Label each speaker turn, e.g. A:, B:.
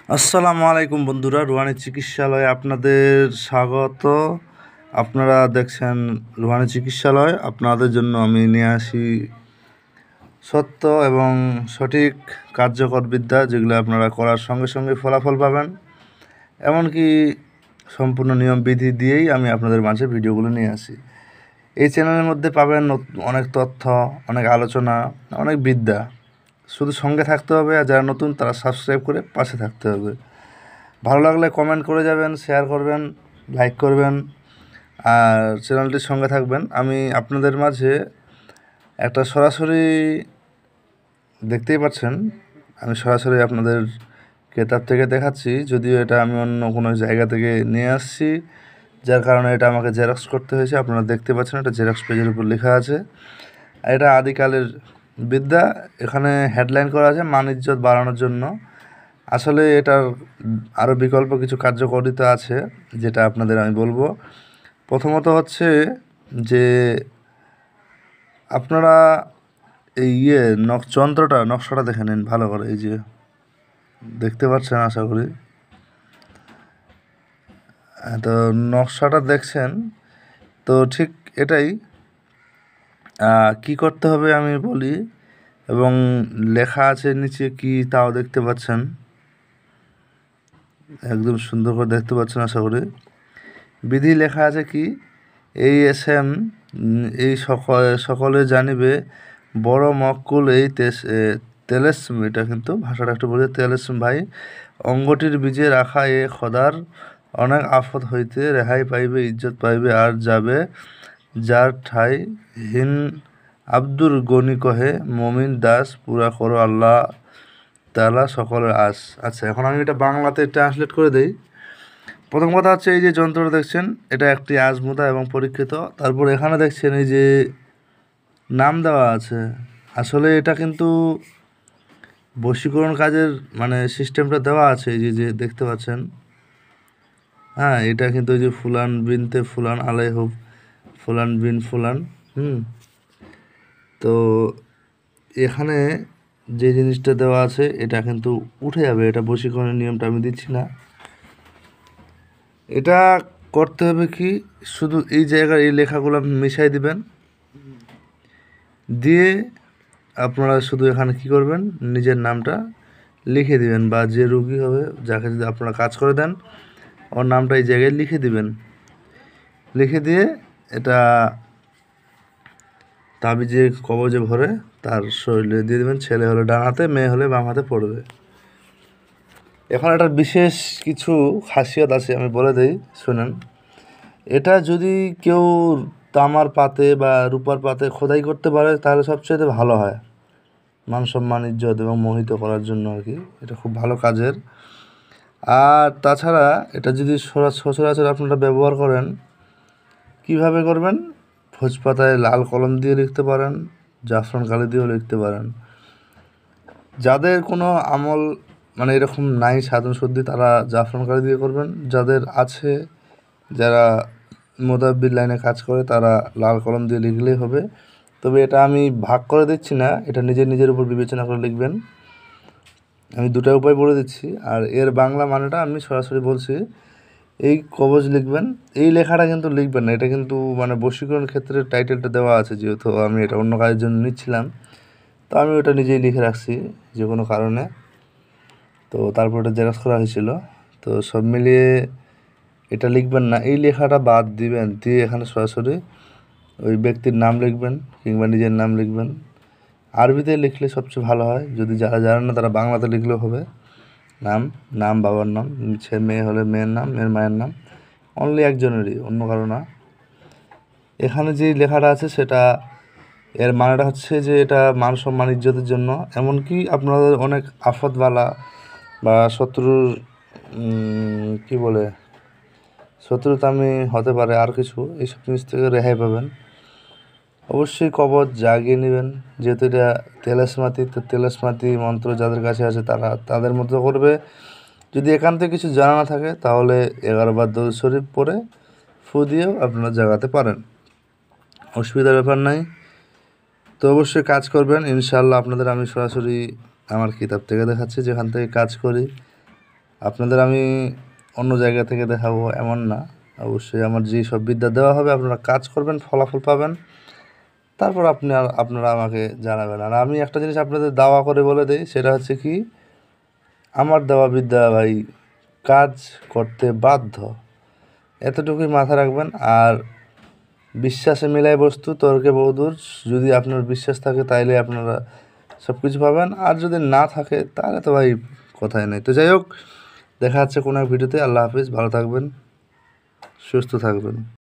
A: আসসালামু আলাইকুম বন্ধুরা, রুহানি চিকিৎসালয়ে আপনাদের স্বাগত। আপনারা দেখছেন রুহানি চিকিৎসালয়। আপনাদের জন্য আমি নিয়ে আসি সত্য এবং সঠিক কার্যকর বিদ্যা, যেগুলো আপনারা করার সঙ্গে সঙ্গে ফলাফল পাবেন। এমনকি সম্পূর্ণ নিয়মবিধি দিয়েই আমি আপনাদের মাঝে ভিডিওগুলো নিয়ে আসি। এই চ্যানেলের মধ্যে পাবেন অনেক তথ্য, অনেক আলোচনা, অনেক বিদ্যা। শুধু সঙ্গে থাকতে হবে, আর যারা নতুন তারা সাবস্ক্রাইব করে পাশে থাকতে হবে। ভালো লাগলে কমেন্ট করে যাবেন, শেয়ার করবেন, লাইক করবেন, আর চ্যানেলটির সঙ্গে থাকবেন। আমি আপনাদের মাঝে একটা সরাসরি দেখতেই পাচ্ছেন, আমি সরাসরি আপনাদের কেতাব থেকে দেখাচ্ছি, যদিও এটা আমি অন্য কোনো জায়গা থেকে নিয়ে আসছি, যার কারণে এটা আমাকে জেরক্স করতে হয়েছে। আপনারা দেখতে পাচ্ছেন এটা জেরক্স পেজের উপর লেখা আছে। এটা আদিকালের বিদ্যা। এখানে হেডলাইন করা আছে মান ইজ্জত বাড়ানোর জন্য। আসলে এটার আরও বিকল্প কিছু কার্যকারিতা আছে, যেটা আপনাদের আমি বলবো। প্রথমত হচ্ছে যে আপনারা এই নকশাটা দেখে নিন ভালো করে। এই যে দেখতে পাচ্ছেন আশা করি, তো নকশাটা দেখছেন তো ঠিক এটাই। কি করতে হবে আমি বলি, এবং লেখা আছে নিচে কি তাও দেখতে পাচ্ছেন, একদম সুন্দর করে দেখতে পাচ্ছেন আশা করি। বিধি লেখা আছে কি, এই এসএম এই সকলে জানিবে বড় মক্কুল এই তেলেসম, এটা কিন্তু ভাষাটা একটু বলে, তেলেসম ভাই অঙ্গটির বীজে রাখা এ খদার অনেক আফত হইতে রেহাই পাইবে, ইজ্জত পাইবে, আর যাবে যার ঠাই হিন আব্দুর গনি কহে মমিন দাস পুরা করো আল্লাহ তাআলা সকলের আস। আচ্ছা, এখন আমি এটা বাংলাতে ট্রান্সলেট করে দেই। প্রথম কথা হচ্ছে, এই যে যন্ত্রটা দেখছেন এটা একটি আজমুদা এবং পরীক্ষিত। তারপর এখানে দেখছেন এই যে নাম দেওয়া আছে। আসলে এটা কিন্তু বশীকরণ কাজের মানে সিস্টেমটা দেওয়া আছে, এই যে দেখতে পাচ্ছেন। হ্যাঁ, এটা কিন্তু ওই যে ফুলান বিনতে ফুলান আলাইহু ফুলান বিন ফুলান। তো এখানে যে জিনিসটা দেওয়া আছে এটা কিন্তু উঠে যাবে। এটা বশীকরণের নিয়মটা আমি দিচ্ছি না। এটা করতে হবে কি, শুধু এই জায়গার এই লেখাগুলো মিশাই দিবেন, দিয়ে আপনারা শুধু এখানে কি করবেন, নিজের নামটা লিখে দিবেন, বা যে রুগী হবে যাকে যদি আপনারা কাজ করে দেন ওর নামটা এই জায়গায় লিখে দিবেন। লিখে দিয়ে এটা তাবিজে কবজে ভরে তার শরীরে দিয়ে দেবেন। ছেলে হলে ডান হাতে, মেয়ে হলে বাম হাতে পড়বে। এখন এটার বিশেষ কিছু খাসিয়ত আছে, আমি বলে দিই, শুনেন। এটা যদি কেউ তামার পাতে বা রূপার পাতে খোদাই করতে পারে তাহলে সবচেয়ে ভালো হয়, মান সম্মান ইজ্জত এবং মোহিত করার জন্য আর কি। এটা খুব ভালো কাজের। আর তাছাড়া এটা যদি সচরাচর আপনারা ব্যবহার করেন, কিভাবে করবেন, ভোজপাতায় লাল কলম দিয়ে লিখতে পারেন, জাফরান কালি দিয়েও লিখতে পারেন। যাদের কোনো আমল মানে এরকম নাই সাধন শুদ্ধি, তারা জাফরান কালি দিয়ে করবেন। যাদের আছে, যারা মোদাব্বির লাইনে কাজ করে, তারা লাল কলম দিয়ে লিখলেই হবে। তবে এটা আমি ভাগ করে দিচ্ছি না, এটা নিজের উপর বিবেচনা করে লিখবেন। আমি দুটো উপায় বলে দিচ্ছি, আর এর বাংলা মানেটা আমি সরাসরি বলছি। এই কবজ লিখবেন, এই লেখাটা কিন্তু লিখবেন না। এটা কিন্তু মানে বশীকরণ ক্ষেত্রে টাইটেলটা দেওয়া আছে, যেহেতু আমি এটা অন্য কাজের জন্য নিচ্ছিলাম, তো আমি ওটা নিজেই লিখে রাখছি যে কোনো কারণে। তো তারপর ওটা জেরক্স করা হয়েছিল। তো সব মিলিয়ে এটা লিখবেন না, এই লেখাটা বাদ দিবেন, দিয়ে এখানে সরাসরি ওই ব্যক্তির নাম লিখবেন কিংবা নিজের নাম লিখবেন। আরবিতে লিখলে সবচেয়ে ভালো হয়, যদি যারা জানেন না তারা বাংলাতে লিখলেও হবে। নাম বাবার নাম, মেয়ে হলে মেয়ের নাম, মেয়ের মায়ের নাম, অনলি একজনেরই, অন্য কারো না। এখানে যে লেখাটা আছে সেটা এর মানেটা হচ্ছে যে এটা মান সম্মান ইজ্জতের জন্য। এমনকি আপনাদের অনেক আফতবালা বা শত্রুর কি বলে শত্রুতামি হতে পারে, আর কিছু এইসব জিনিস থেকে রেহাই পাবেন। অবশ্যই কবচ জাগিয়ে নেবেন, যেহেতু এটা তেলেসমাতি, তো তেলেসমাতি মন্ত্র যাদের কাছে আছে তারা তাদের মতো করবে। যদি একান্তে কিছু জানা না থাকে তাহলে 11 বার দরুদ শরীফ পড়ে ফু দিয়েও আপনারা জাগাতে পারেন, অসুবিধার ব্যাপার নাই। তো অবশ্যই কাজ করবেন ইনশাআল্লাহ। আপনাদের আমি সরাসরি আমার কিতাব থেকে দেখাচ্ছি, যেখান থেকে কাজ করি। আপনাদের আমি অন্য জায়গা থেকে দেখাবো এমন না, অবশ্যই আমার যে সব বিদ্যা দেওয়া হবে আপনারা কাজ করবেন, ফলাফল পাবেন, তারপর আপনারা আমাকে জানাবেন। আর আমি একটা জিনিস আপনাদের দাওয়া করে বলে দিই, সেটা হচ্ছে কি, আমার দেওয়া বিদ্যা ভাই কাজ করতে বাধ্য, এতটুকুই মাথায় রাখবেন। আর বিশ্বাসে মিলাই বস্তু, তর্কে বহুদূর। যদি আপনার বিশ্বাস থাকে তাইলে আপনারা সব কিছু পাবেন, আর যদি না থাকে তাহলে তো ভাই কথাই নেই। তো যাই হোক, দেখা যাচ্ছে কোনো এক ভিডিওতে। আল্লাহ হাফিজ, ভালো থাকবেন, সুস্থ থাকবেন।